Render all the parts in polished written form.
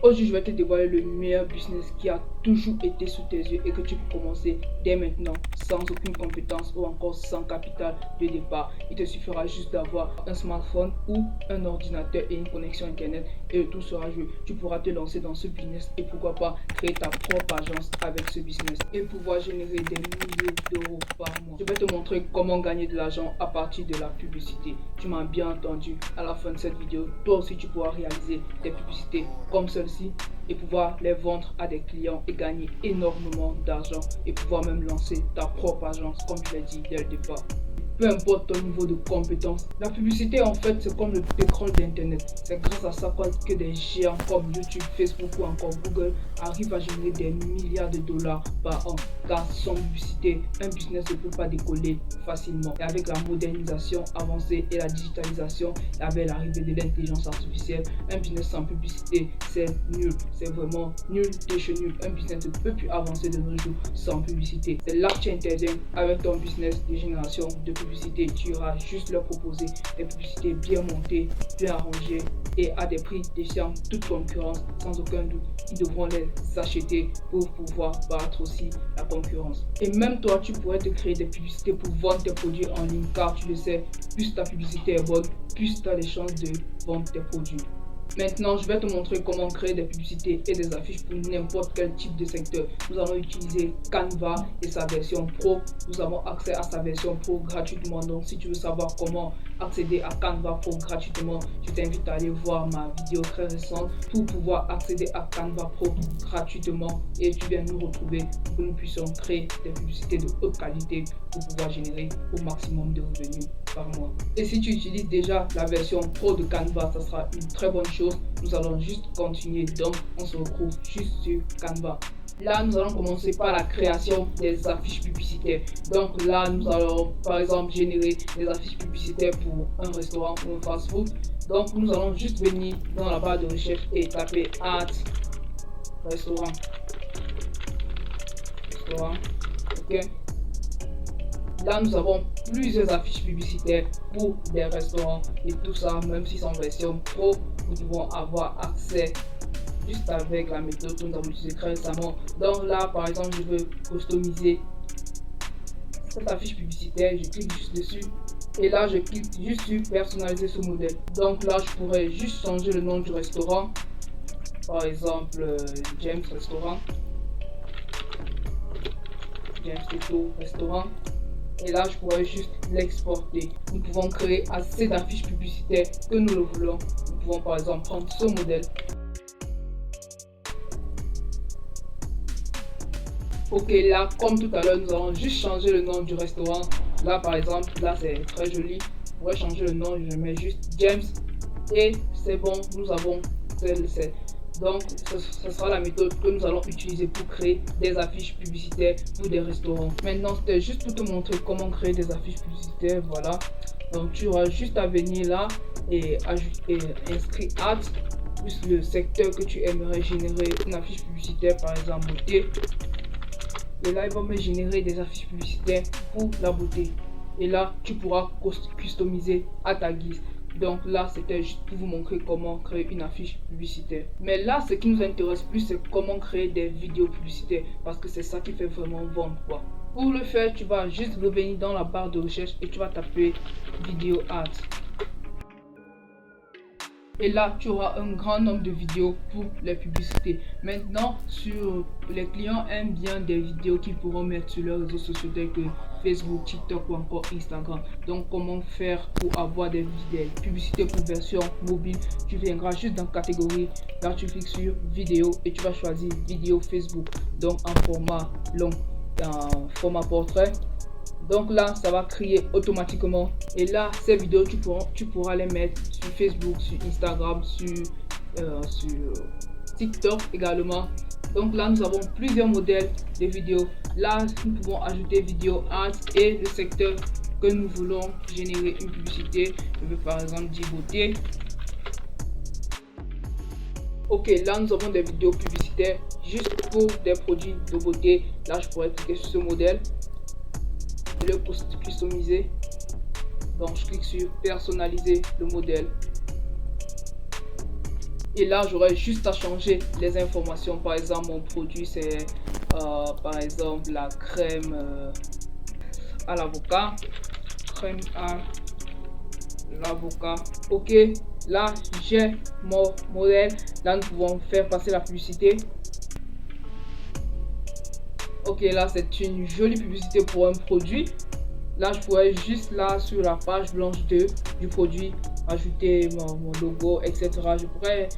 Aujourd'hui, je vais te dévoiler le meilleur business qui a toujours été sous tes yeux et que tu peux commencer dès maintenant sans aucune compétence ou encore sans capital de départ. Il te suffira juste d'avoir un smartphone ou un ordinateur et une connexion internet et tout sera joué. Tu pourras te lancer dans ce business et pourquoi pas créer ta propre agence avec ce business et pouvoir générer des milliers d'euros par mois. Je vais te montrer comment gagner de l'argent à partir de la publicité. Tu m'as bien entendu. À la fin de cette vidéo, toi aussi tu pourras réaliser des publicités comme celle-ci et pouvoir les vendre à des clients et gagner énormément d'argent et pouvoir même lancer ta propre agence comme je l'ai dit dès le départ. Peu importe ton niveau de compétence, la publicité en fait c'est comme le pétrole d'internet. C'est grâce à ça que des géants comme YouTube, Facebook ou encore Google arrivent à générer des milliards de dollars par an. Car sans publicité, un business ne peut pas décoller facilement. Et avec la modernisation avancée et la digitalisation, et avec l'arrivée de l'intelligence artificielle, un business sans publicité c'est nul. C'est vraiment nul de chez nul. Un business ne peut plus avancer de nos jours sans publicité. C'est là que tu interviens avec ton business de génération de publicité. Tu iras juste leur proposer des publicités bien montées, bien arrangées et à des prix défiant toute concurrence. Sans aucun doute, ils devront les acheter pour pouvoir battre aussi la concurrence. Et même toi, tu pourrais te créer des publicités pour vendre tes produits en ligne car tu le sais, plus ta publicité est bonne, plus tu as les chances de vendre tes produits. Maintenant, je vais te montrer comment créer des publicités et des affiches pour n'importe quel type de secteur. Nous allons utiliser Canva et sa version Pro. Nous avons accès à sa version Pro gratuitement. Donc, si tu veux savoir comment accéder à Canva Pro gratuitement, je t'invite à aller voir ma vidéo très récente pour pouvoir accéder à Canva Pro gratuitement. Et tu viens nous retrouver pour que nous puissions créer des publicités de haute qualité pour pouvoir générer au maximum de revenus par mois. Et si tu utilises déjà la version Pro de Canva, ça sera une très bonne chose. Nous allons juste continuer, donc on se retrouve juste sur Canva. Là, nous allons commencer par la création des affiches publicitaires. Donc là, nous allons par exemple générer des affiches publicitaires pour un restaurant ou un fast-food. Donc nous allons juste venir dans la barre de recherche et taper Ads restaurant. Ok. Là, nous avons plusieurs affiches publicitaires pour des restaurants et tout ça, même si c'est en version pro, nous pouvons avoir accès juste avec la méthode que nous avons utilisée très récemment. Donc là, par exemple, je veux customiser cette affiche publicitaire, je clique juste dessus et là, je clique juste sur personnaliser ce modèle. Donc là, je pourrais juste changer le nom du restaurant, par exemple James Restaurant, James Teto Restaurant. Et là, je pourrais juste l'exporter. Nous pouvons créer assez d'affiches publicitaires que nous le voulons. Nous pouvons par exemple prendre ce modèle. Ok, là, comme tout à l'heure, nous allons juste changer le nom du restaurant. Là, par exemple, là, c'est très joli. On pourrait changer le nom, je mets juste James. Et c'est bon, nous avons celle-ci. Donc, ce sera la méthode que nous allons utiliser pour créer des affiches publicitaires pour des restaurants. Maintenant, c'était juste pour te montrer comment créer des affiches publicitaires. Voilà. Donc, tu auras juste à venir là et ajouter inscrire ads plus le secteur que tu aimerais générer une affiche publicitaire, par exemple beauté. Et là, il va me générer des affiches publicitaires pour la beauté. Et là, tu pourras customiser à ta guise. Donc là, c'était juste pour vous montrer comment créer une affiche publicitaire. Mais là, ce qui nous intéresse plus, c'est comment créer des vidéos publicitaires. Parce que c'est ça qui fait vraiment vendre, quoi. Pour le faire, tu vas juste revenir dans la barre de recherche et tu vas taper vidéo ads. Et là, tu auras un grand nombre de vidéos pour les publicités. Maintenant, les clients aiment bien des vidéos qu'ils pourront mettre sur leurs réseaux sociaux tels que Facebook, TikTok ou encore Instagram. Donc, comment faire pour avoir des publicités pour version mobile? Tu viendras juste dans catégorie. Là, tu cliques sur vidéo et tu vas choisir vidéo Facebook. Donc, en format long, en format portrait. Donc là, ça va créer automatiquement. Et là, ces vidéos, tu pourras les mettre sur Facebook, sur Instagram, sur TikTok également. Donc là, nous avons plusieurs modèles de vidéos. Là, nous pouvons ajouter vidéo ads et le secteur que nous voulons générer une publicité. Je veux par exemple dire beauté. Ok, là, nous avons des vidéos publicitaires juste pour des produits de beauté. Là, je pourrais cliquer sur ce modèle. Le customiser, donc je clique sur personnaliser le modèle Et là, j'aurais juste à changer les informations. Par exemple, mon produit, c'est par exemple la crème à l'avocat. Crème à l'avocat. Ok, là, j'ai mon modèle. Là, nous pouvons faire passer la publicité. Ok, là, c'est une jolie publicité pour un produit. Là, je pourrais juste là, sur la page blanche du produit, ajouter mon logo, etc. Je pourrais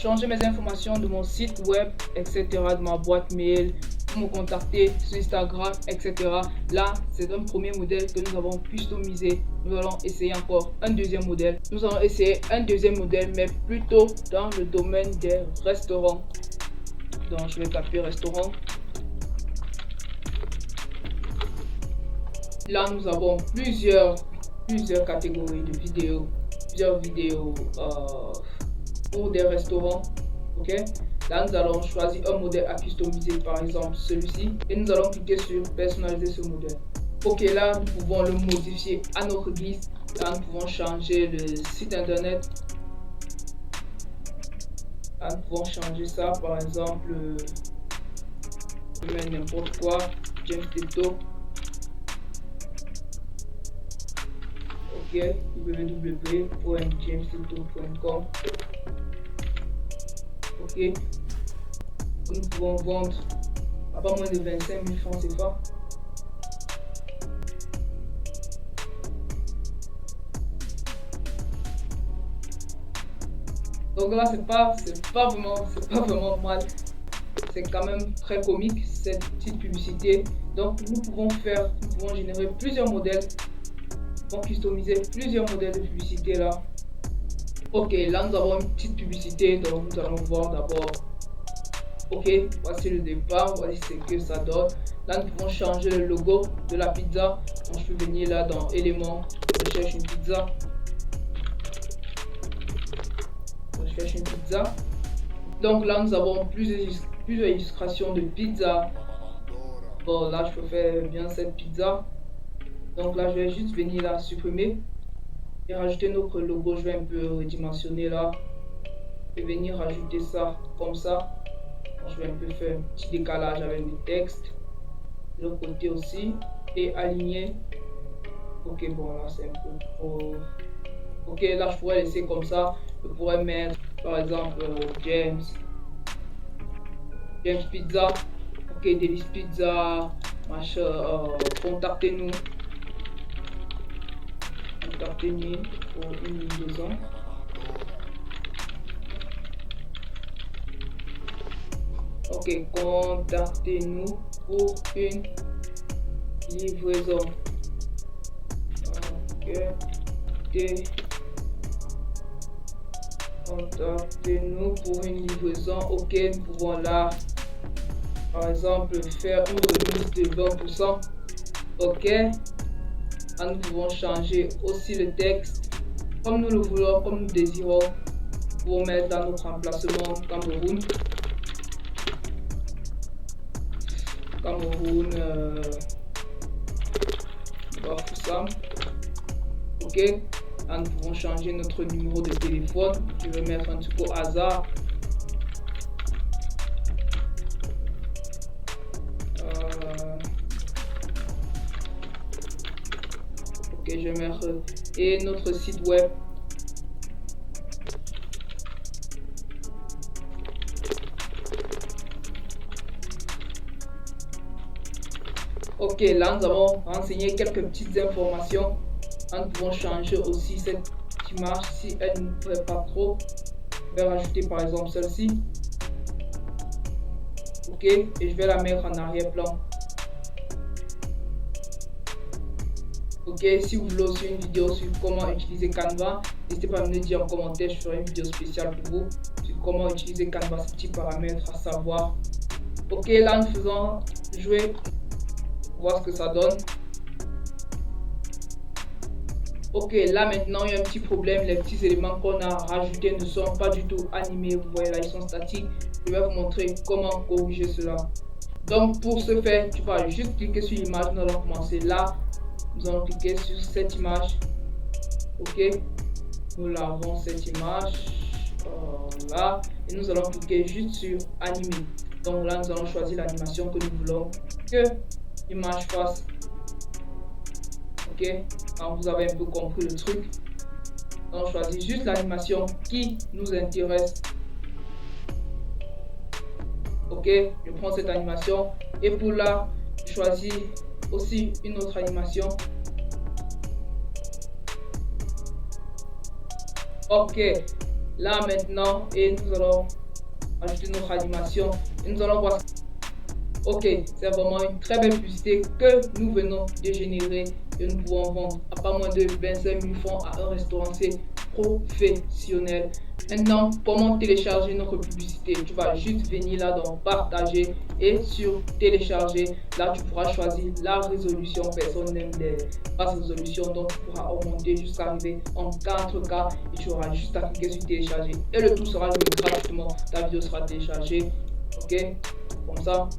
changer mes informations de mon site web, etc., de ma boîte mail, pour me contacter sur Instagram, etc. Là, c'est un premier modèle que nous avons customisé. Nous allons essayer encore un deuxième modèle. Nous allons essayer un deuxième modèle, mais plutôt dans le domaine des restaurants. Donc, je vais taper restaurant. Là, nous avons plusieurs catégories de vidéos, plusieurs vidéos pour des restaurants. Ok, là nous allons choisir un modèle à customiser, par exemple celui-ci, et nous allons cliquer sur personnaliser ce modèle. Ok, là nous pouvons le modifier à notre guise. Là nous pouvons changer le site internet. Là nous pouvons changer ça, par exemple je mets n'importe quoi, James Teto. Ok, www.jamesteto.com. Ok, nous pouvons vendre à pas moins de 25 000 francs CFA. Donc là, c'est pas vraiment mal. C'est quand même très comique cette petite publicité. Donc nous pouvons générer plusieurs modèles. Pour customiser plusieurs modèles de publicité là. Ok, là nous avons une petite publicité, donc nous allons voir d'abord. Ok, voici le départ, voici ce que ça donne. Là nous pouvons changer le logo de la pizza. Donc je peux venir là dans éléments, je cherche une pizza. Je cherche une pizza. Donc là nous avons plusieurs illustrations de pizza. Bon, là je peux faire bien cette pizza. Donc là je vais juste venir là supprimer et rajouter notre logo. Je vais un peu redimensionner là et venir rajouter ça comme ça. Donc, je vais un peu faire un petit décalage avec le texte de l'autre côté aussi et aligner. Ok, bon là c'est un peu trop. Ok, là je pourrais laisser comme ça. Je pourrais mettre par exemple James Pizza. Ok, Délice Pizza, machin, contactez-nous pour une livraison. Ok, contactez-nous pour une livraison. Ok, contactez-nous pour une livraison. Ok, nous pouvons là, par exemple, faire une remise de 20%. Ok. Là, nous pouvons changer aussi le texte comme nous le voulons, comme nous désirons, pour mettre dans notre emplacement Cameroun. Bafoussam. Ok, là nous pouvons changer notre numéro de téléphone. Je vais mettre un truc au hasard. Ok, je vais mettre et notre site web. Ok, là nous avons renseigné quelques petites informations. Là, nous pouvons changer aussi cette image si elle ne plaît pas trop. Je vais rajouter par exemple celle-ci. Ok, et je vais la mettre en arrière-plan. Ok, si vous voulez aussi une vidéo sur comment utiliser Canva, n'hésitez pas à me le dire en commentaire, je ferai une vidéo spéciale pour vous sur comment utiliser Canva, ces petits paramètres à savoir. Ok, là nous faisons jouer, voir ce que ça donne. Ok, là maintenant il y a un petit problème, les petits éléments qu'on a rajoutés ne sont pas du tout animés, vous voyez là ils sont statiques. Je vais vous montrer comment corriger cela. Donc pour ce faire, tu vas juste cliquer sur l'image, nous allons commencer là. Nous allons cliquer sur cette image. Ok, nous l'avons cette image. Voilà. Et nous allons cliquer juste sur animer. Donc là, nous allons choisir l'animation que nous voulons que l'image fasse. Ok, quand vous avez un peu compris le truc, on choisit juste l'animation qui nous intéresse. Ok, je prends cette animation et pour là, je choisis aussi une autre animation. Ok, là maintenant, et nous allons ajouter notre animation et nous allons voir. Ok, c'est vraiment une très belle publicité que nous venons de générer et nous pouvons vendre à pas moins de 25 000 francs à un restaurancier professionnel. Maintenant, comment télécharger notre publicité? Tu vas juste venir là dans partager et sur télécharger. Là, tu pourras choisir la résolution. Personne n'aime les basses résolutions, donc tu pourras augmenter jusqu'à arriver en 4K et tu auras juste à cliquer sur télécharger. Et le tout sera joué gratuitement. Ta vidéo sera téléchargée. Ok, comme ça.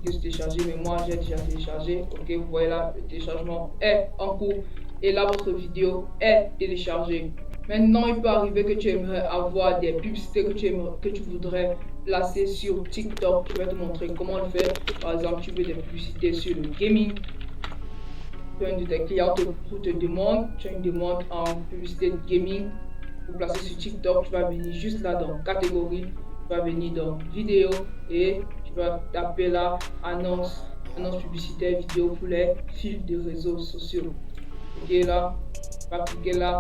De se télécharger, mais moi j'ai déjà téléchargé. Ok, vous voyez là, le téléchargement est en cours et là votre vidéo est téléchargée. Maintenant, il peut arriver que tu aimerais avoir des publicités que tu voudrais placer sur TikTok. Je vais te montrer comment le faire. Par exemple, tu veux des publicités sur le gaming. Tu as une de tes clients te demande, tu as une demande en publicité de gaming pour placer sur TikTok. Tu vas venir juste là dans catégorie, tu vas venir dans vidéo et tu vas taper là annonce publicitaire vidéo pour les fils de réseaux sociaux. Ok, là, tu vas cliquer là.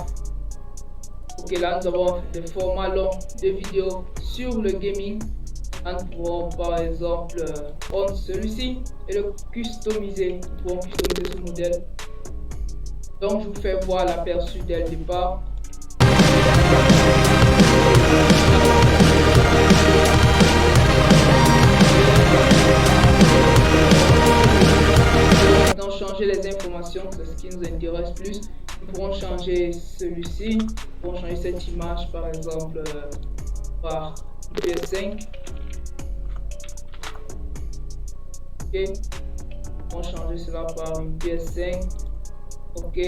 Ok, là nous avons des formats longs de vidéos sur le gaming. Nous pouvons par exemple prendre celui-ci et le customiser. Nous pouvons customiser ce modèle. Donc je vous fais voir l'aperçu dès le départ. Maintenant changer les informations, c'est ce qui nous intéresse plus. Nous pourrons changer celui-ci, nous pourrons changer cette image par exemple par PS5. Ok, on va changer cela par une PS5. Ok,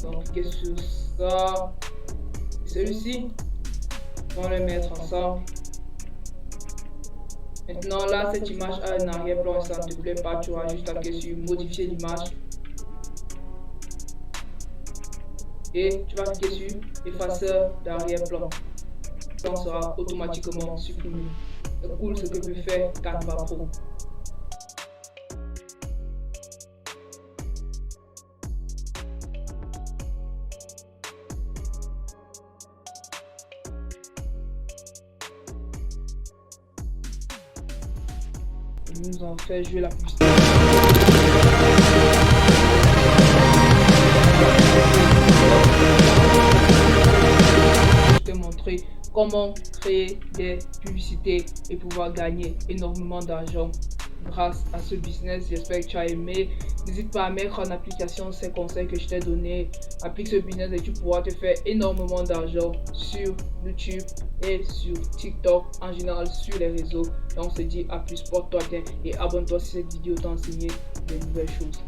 donc cliquez sur ça. Celui-ci, on va le mettre ensemble. Maintenant là, cette image a un arrière-plan et ça ne te plaît pas, tu vas juste cliquer sur modifier l'image. Et tu vas cliquer sur effaceur d'arrière-plan. Ça sera automatiquement supprimé. C'est cool ce que peut faire Canva Pro. Nous en fait jouer la publicité. Je te montrer comment créer des publicités et pouvoir gagner énormément d'argent grâce à ce business. J'espère que tu as aimé. N'hésite pas à mettre en application ces conseils que je t'ai donnés. Applique ce business et tu pourras te faire énormément d'argent sur YouTube et sur TikTok, en général sur les réseaux. Et on se dit à plus, porte-toi bien et abonne-toi si cette vidéo t'a enseigné de nouvelles choses.